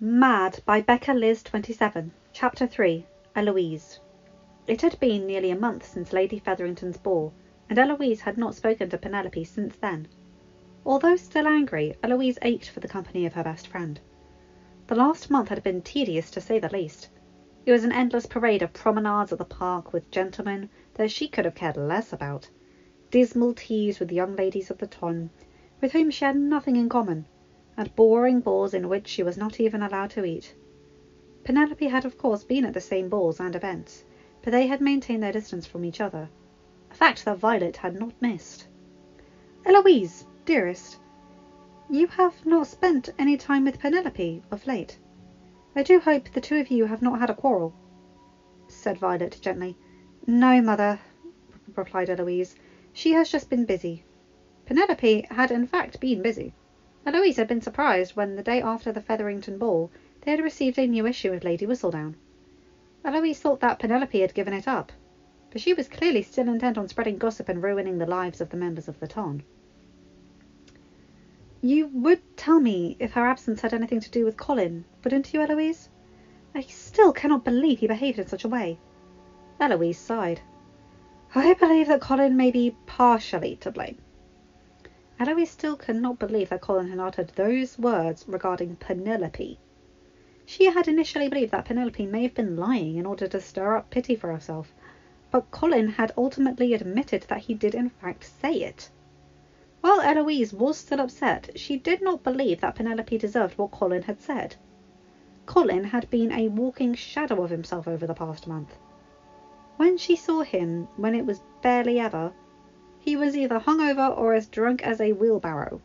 Mad by beccaliz27, Chapter 3, Eloise. It had been nearly a month since Lady Featherington's ball, and Eloise had not spoken to Penelope since then. Although still angry, Eloise ached for the company of her best friend. The last month had been tedious, to say the least. It was an endless parade of promenades at the park with gentlemen that she could have cared less about, dismal teas with young ladies of the ton, with whom she had nothing in common, and boring balls in which she was not even allowed to eat. Penelope had of course been at the same balls and events, but they had maintained their distance from each other, a fact that Violet had not missed. "Eloise, dearest, you have not spent any time with Penelope of late. I do hope the two of you have not had a quarrel," said Violet gently. "No, mother," replied Eloise. "She has just been busy." Penelope had in fact been busy. Eloise had been surprised when, the day after the Featherington ball, they had received a new issue of Lady Whistledown. Eloise thought that Penelope had given it up, but she was clearly still intent on spreading gossip and ruining the lives of the members of the ton. "You would tell me if her absence had anything to do with Colin, wouldn't you, Eloise? I still cannot believe he behaved in such a way." Eloise sighed. "I believe that Colin may be partially to blame." Eloise still could not believe that Colin had uttered those words regarding Penelope. She had initially believed that Penelope may have been lying in order to stir up pity for herself, but Colin had ultimately admitted that he did in fact say it. While Eloise was still upset, she did not believe that Penelope deserved what Colin had said. Colin had been a walking shadow of himself over the past month. When she saw him, when it was barely ever, he was either hungover or as drunk as a wheelbarrow.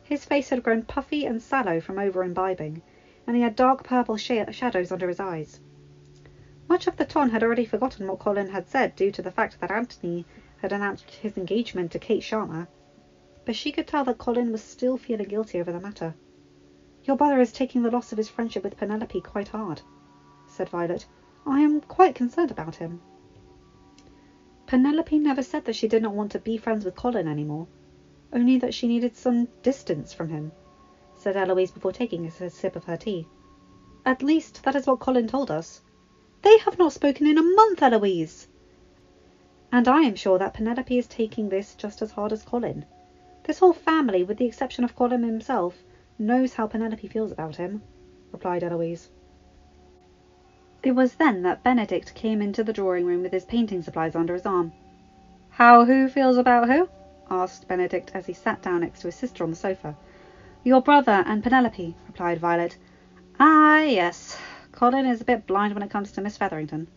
His face had grown puffy and sallow from over-imbibing, and he had dark purple shadows under his eyes. Much of the ton had already forgotten what Colin had said due to the fact that Anthony had announced his engagement to Kate Sharma, but she could tell that Colin was still feeling guilty over the matter. "Your brother is taking the loss of his friendship with Penelope quite hard," said Violet. "I am quite concerned about him." Penelope never said that she did not want to be friends with Colin any more, only that she needed some distance from him, said Eloise before taking a sip of her tea. "At least that is what Colin told us." "They have not spoken in a month, Eloise!" "And I am sure that Penelope is taking this just as hard as Colin. This whole family, with the exception of Colin himself, knows how Penelope feels about him," replied Eloise. It was then that Benedict came into the drawing-room with his painting supplies under his arm. "How who feels about who?" asked Benedict as he sat down next to his sister on the sofa. "Your brother and Penelope," replied Violet. "Ah, yes. Colin is a bit blind when it comes to Miss Featherington,"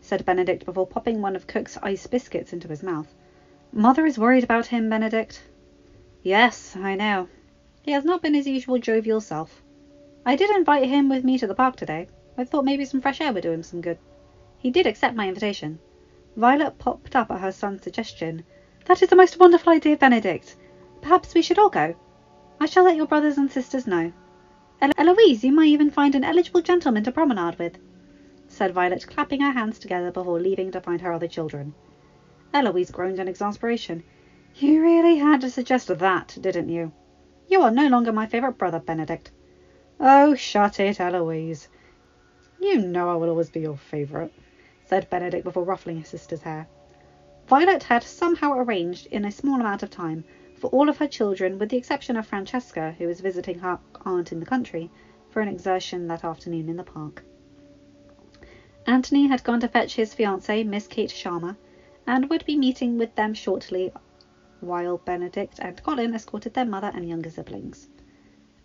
said Benedict before popping one of Cook's ice biscuits into his mouth. "Mother is worried about him, Benedict." "Yes, I know. He has not been his usual jovial self. I did invite him with me to the park today. I thought maybe some fresh air would do him some good. He did accept my invitation." Violet popped up at her son's suggestion. "That is the most wonderful idea, Benedict. Perhaps we should all go. I shall let your brothers and sisters know. Eloise, you might even find an eligible gentleman to promenade with," said Violet, clapping her hands together before leaving to find her other children. Eloise groaned in exasperation. "You really had to suggest that, didn't you? You are no longer my favourite brother, Benedict." "Oh, shut it, Eloise. You know I will always be your favourite," said Benedict before ruffling his sister's hair. Violet had somehow arranged in a small amount of time for all of her children, with the exception of Francesca, who was visiting her aunt in the country, for an excursion that afternoon in the park. Anthony had gone to fetch his fiancée, Miss Kate Sharma, and would be meeting with them shortly, while Benedict and Colin escorted their mother and younger siblings.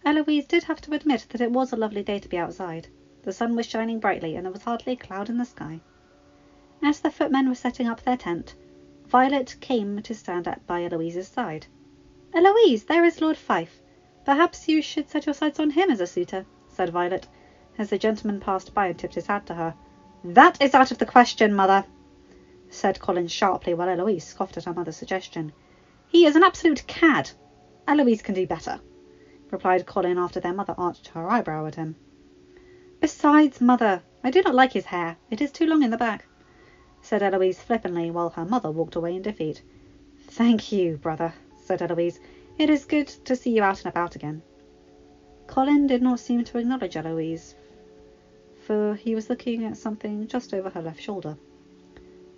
Eloise did have to admit that it was a lovely day to be outside. The sun was shining brightly, and there was hardly a cloud in the sky. As the footmen were setting up their tent, Violet came to stand by Eloise's side. "Eloise, there is Lord Fife. Perhaps you should set your sights on him as a suitor," said Violet, as the gentleman passed by and tipped his hat to her. "That is out of the question, mother," said Colin sharply, while Eloise scoffed at her mother's suggestion. "He is an absolute cad. Eloise can do better," replied Colin after their mother arched her eyebrow at him. "Besides, mother, I do not like his hair. It is too long in the back," said Eloise flippantly, while her mother walked away in defeat. "Thank you, brother," said Eloise. "It is good to see you out and about again." Colin did not seem to acknowledge Eloise, for he was looking at something just over her left shoulder.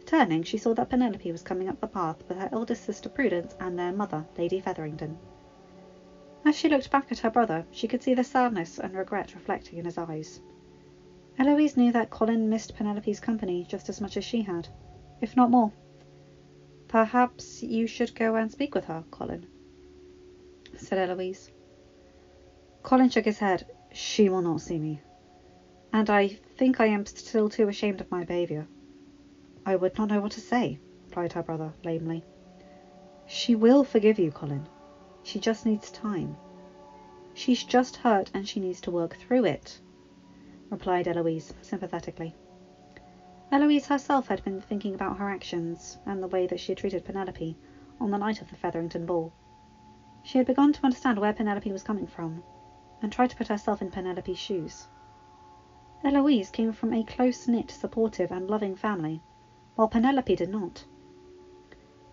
Turning, she saw that Penelope was coming up the path with her eldest sister Prudence and their mother, Lady Featherington. As she looked back at her brother, she could see the sadness and regret reflecting in his eyes. Eloise knew that Colin missed Penelope's company just as much as she had, if not more. "Perhaps you should go and speak with her, Colin," said Eloise. Colin shook his head. "She will not see me, and I think I am still too ashamed of my behaviour." "I would not know what to say," replied her brother lamely. "She will forgive you, Colin. She just needs time. She's just hurt and she needs to work through it," replied Eloise sympathetically. Eloise herself had been thinking about her actions and the way that she had treated Penelope on the night of the Featherington ball. She had begun to understand where Penelope was coming from, and tried to put herself in Penelope's shoes. Eloise came from a close-knit, supportive and loving family, while Penelope did not.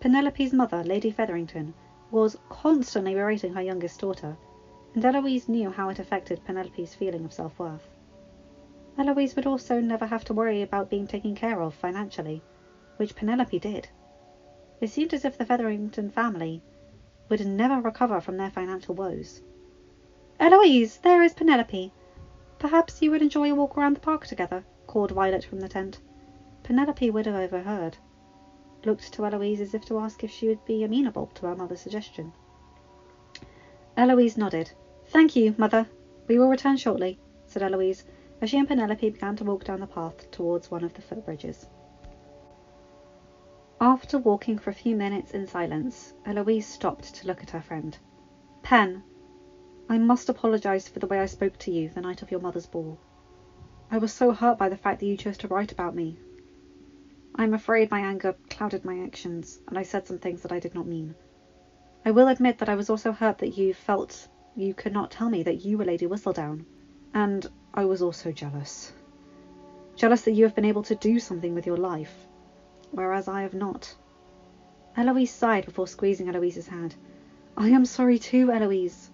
Penelope's mother, Lady Featherington, was constantly berating her youngest daughter, and Eloise knew how it affected Penelope's feeling of self-worth. Eloise would also never have to worry about being taken care of financially, which Penelope did. It seemed as if the Featherington family would never recover from their financial woes. "Eloise, there is Penelope. Perhaps you would enjoy a walk around the park together," called Violet from the tent. Penelope would have overheard, looked to Eloise as if to ask if she would be amenable to her mother's suggestion. Eloise nodded. "Thank you, Mother. We will return shortly," said Eloise, as she and Penelope began to walk down the path towards one of the footbridges. After walking for a few minutes in silence, Eloise stopped to look at her friend. "Pen, I must apologise for the way I spoke to you the night of your mother's ball. I was so hurt by the fact that you chose to write about me. I'm afraid my anger clouded my actions, and I said some things that I did not mean. I will admit that I was also hurt that you felt you could not tell me that you were Lady Whistledown, and I was also jealous. Jealous that you have been able to do something with your life, whereas I have not." Eloise sighed before squeezing Eloise's hand. "I am sorry too, Eloise.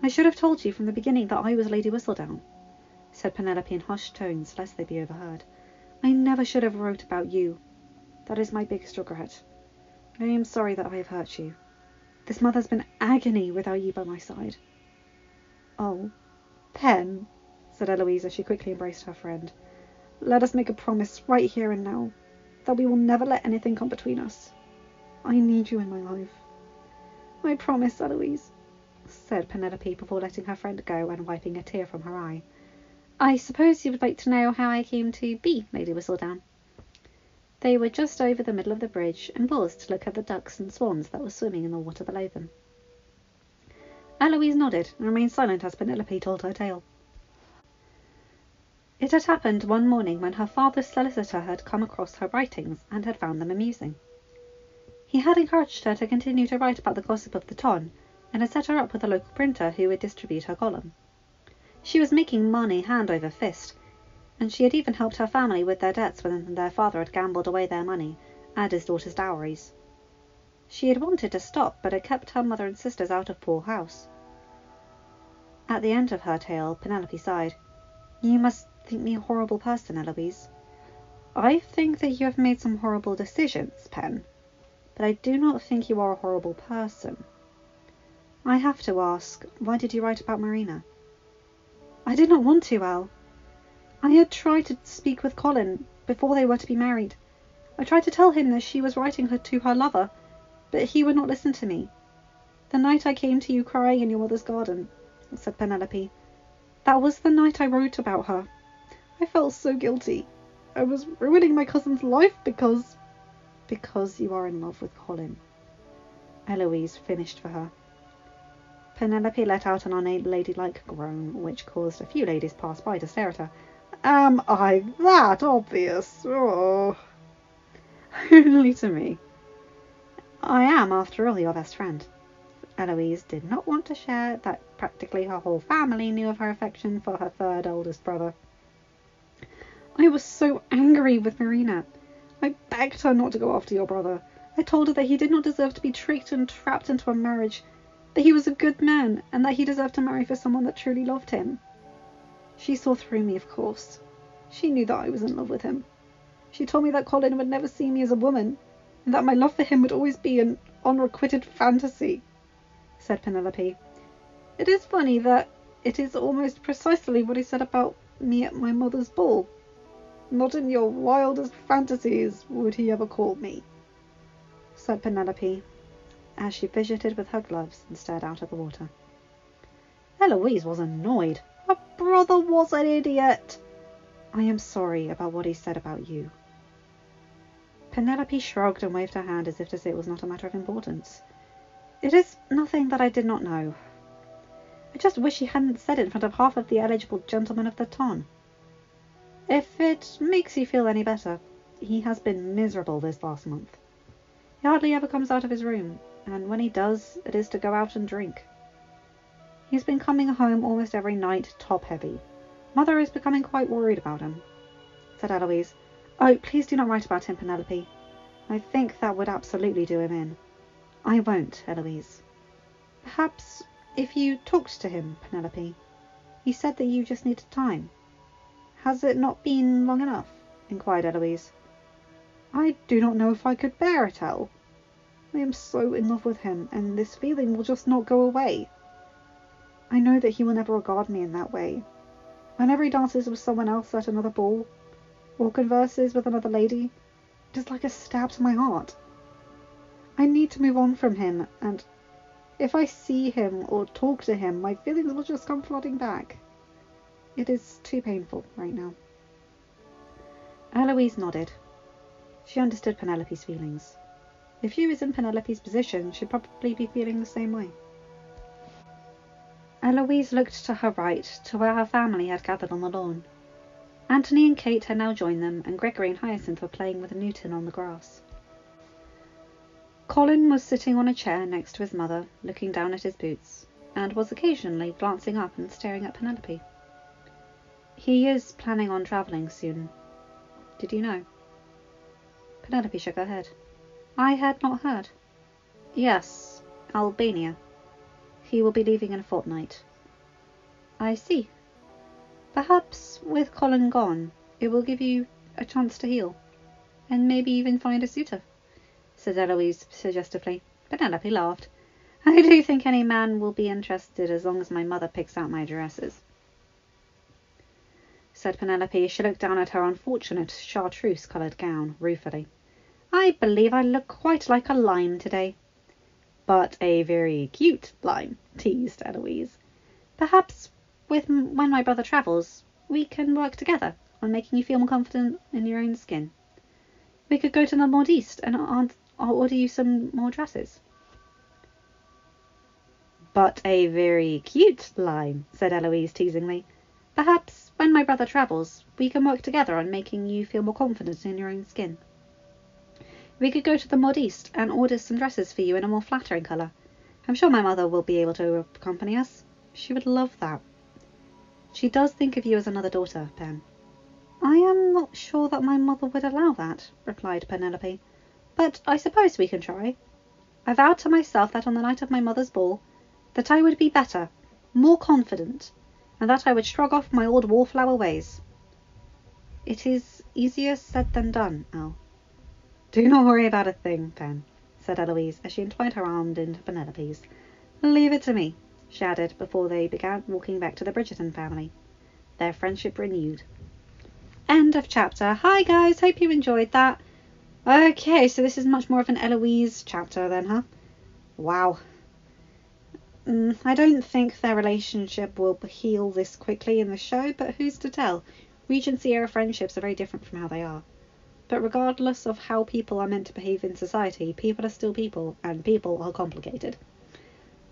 I should have told you from the beginning that I was Lady Whistledown," said Penelope in hushed tones, lest they be overheard. "I never should have wrote about you. That is my biggest regret. I am sorry that I have hurt you. This month has been agony without you by my side." "Oh, Pen," said Eloise as she quickly embraced her friend. "Let us make a promise right here and now that we will never let anything come between us. I need you in my life." "I promise, Eloise," said Penelope before letting her friend go and wiping a tear from her eye. "I suppose you would like to know how I came to be Lady Whistledown?" They were just over the middle of the bridge and paused to look at the ducks and swans that were swimming in the water below them. Eloise nodded and remained silent as Penelope told her tale. It had happened one morning when her father's solicitor had come across her writings and had found them amusing. He had encouraged her to continue to write about the gossip of the town, and had set her up with a local printer who would distribute her column. She was making money hand over fist, and she had even helped her family with their debts when their father had gambled away their money and his daughter's dowries. She had wanted to stop, but had kept her mother and sisters out of Poole House. At the end of her tale, Penelope sighed. "You must think me a horrible person, Eloise." "I think that you have made some horrible decisions, Pen, but I do not think you are a horrible person. I have to ask, why did you write about Marina?" "I did not want to, Al. I had tried to speak with Colin before they were to be married. I tried to tell him that she was writing her to her lover, but he would not listen to me. The night I came to you crying in your mother's garden," said Penelope, "that was the night I wrote about her. I felt so guilty. I was ruining my cousin's life because you are in love with Colin," Eloise finished for her. Penelope let out an unladylike groan, which caused a few ladies pass by to stare at her. "Am I that obvious? Oh." "Only to me." "I am, after all, your best friend." Eloise did not want to share that practically her whole family knew of her affection for her third oldest brother. "I was so angry with Marina. I begged her not to go after your brother. I told her that he did not deserve to be tricked and trapped into a marriage, that he was a good man, and that he deserved to marry for someone that truly loved him. She saw through me, of course. She knew that I was in love with him. She told me that Colin would never see me as a woman, and that my love for him would always be an unrequited fantasy, said Penelope. It is funny that it is almost precisely what he said about me at my mother's ball. Not in your wildest fantasies would he ever call me, said Penelope, as she fidgeted with her gloves and stared out at the water. Eloise was annoyed. Her brother was an idiot. I am sorry about what he said about you. Penelope shrugged and waved her hand as if to say it was not a matter of importance. It is nothing that I did not know. I just wish he hadn't said it in front of half of the eligible gentlemen of the ton. If it makes you feel any better, he has been miserable this last month. He hardly ever comes out of his room, and when he does, it is to go out and drink. He's been coming home almost every night, top-heavy. Mother is becoming quite worried about him, said Eloise. Oh, please do not write about him, Penelope. I think that would absolutely do him in. I won't, Eloise. Perhaps if you talked to him, Penelope. He said that you just needed time. Has it not been long enough? Inquired Eloise. I do not know if I could bear it, El. I am so in love with him, and this feeling will just not go away. I know that he will never regard me in that way. Whenever he dances with someone else at another ball, or converses with another lady, it is like a stab to my heart. I need to move on from him, and if I see him or talk to him, my feelings will just come flooding back. It is too painful right now. Eloise nodded. She understood Penelope's feelings. If she was in Penelope's position, she'd probably be feeling the same way. Eloise looked to her right, to where her family had gathered on the lawn. Anthony and Kate had now joined them, and Gregory and Hyacinth were playing with Newton on the grass. Colin was sitting on a chair next to his mother, looking down at his boots, and was occasionally glancing up and staring at Penelope. He is planning on travelling soon. Did you know? Penelope shook her head. I had not heard. Yes, Albania. He will be leaving in a fortnight. I see. Perhaps with Colin gone, it will give you a chance to heal, and maybe even find a suitor, said Eloise suggestively. Penelope laughed. I do think any man will be interested as long as my mother picks out my dresses, said Penelope as she looked down at her unfortunate chartreuse-coloured gown ruefully. I believe I look quite like a lime today. But a very cute lime, teased Eloise. Perhaps when my brother travels, we can work together on making you feel more confident in your own skin. We could go to the Modiste and I'll order you some more dresses. But a very cute lime, said Eloise teasingly. Perhaps when my brother travels, we can work together on making you feel more confident in your own skin. We could go to the Modiste and order some dresses for you in a more flattering colour. I'm sure my mother will be able to accompany us. She would love that. She does think of you as another daughter, Pen. I am not sure that my mother would allow that, replied Penelope. But I suppose we can try. I vowed to myself that on the night of my mother's ball, that I would be better, more confident, and that I would shrug off my old wallflower ways. It is easier said than done, Al. Do not worry about a thing, Pen, said Eloise, as she entwined her arm into Penelope's. Leave it to me, she added, before they began walking back to the Bridgerton family, their friendship renewed. End of chapter. Hi guys, hope you enjoyed that. Okay, so this is much more of an Eloise chapter then, huh? Wow. I don't think their relationship will heal this quickly in the show, but who's to tell? Regency era friendships are very different from how they are. But regardless of how people are meant to behave in society, people are still people, and people are complicated.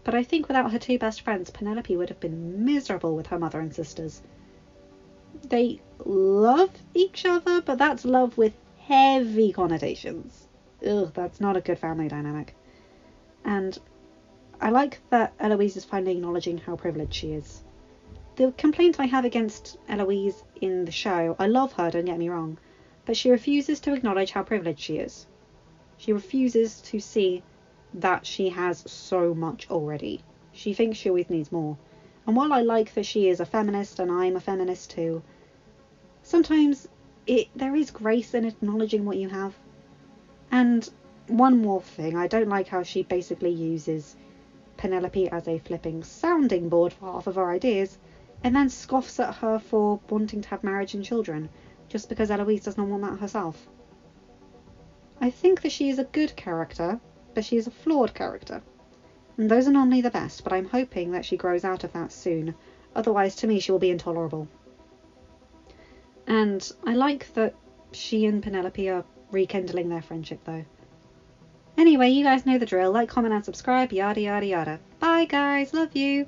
But I think without her two best friends, Penelope would have been miserable with her mother and sisters. They love each other, but that's love with heavy connotations. Ugh, that's not a good family dynamic. And I like that Eloise is finally acknowledging how privileged she is. The complaint I have against Eloise in the show, I love her, don't get me wrong, but she refuses to acknowledge how privileged she is. She refuses to see that she has so much already. She thinks she always needs more. And while I like that she is a feminist and I'm a feminist too, sometimes there is grace in acknowledging what you have. And one more thing, I don't like how she basically uses Penelope as a flipping sounding board for half of her ideas, and then scoffs at her for wanting to have marriage and children, just because Eloise does not want that herself. I think that she is a good character, but she is a flawed character. And those are normally the best, but I'm hoping that she grows out of that soon. Otherwise, to me, she will be intolerable. And I like that she and Penelope are rekindling their friendship, though. Anyway, you guys know the drill. Like, comment, and subscribe. Yada, yada, yada. Bye, guys. Love you.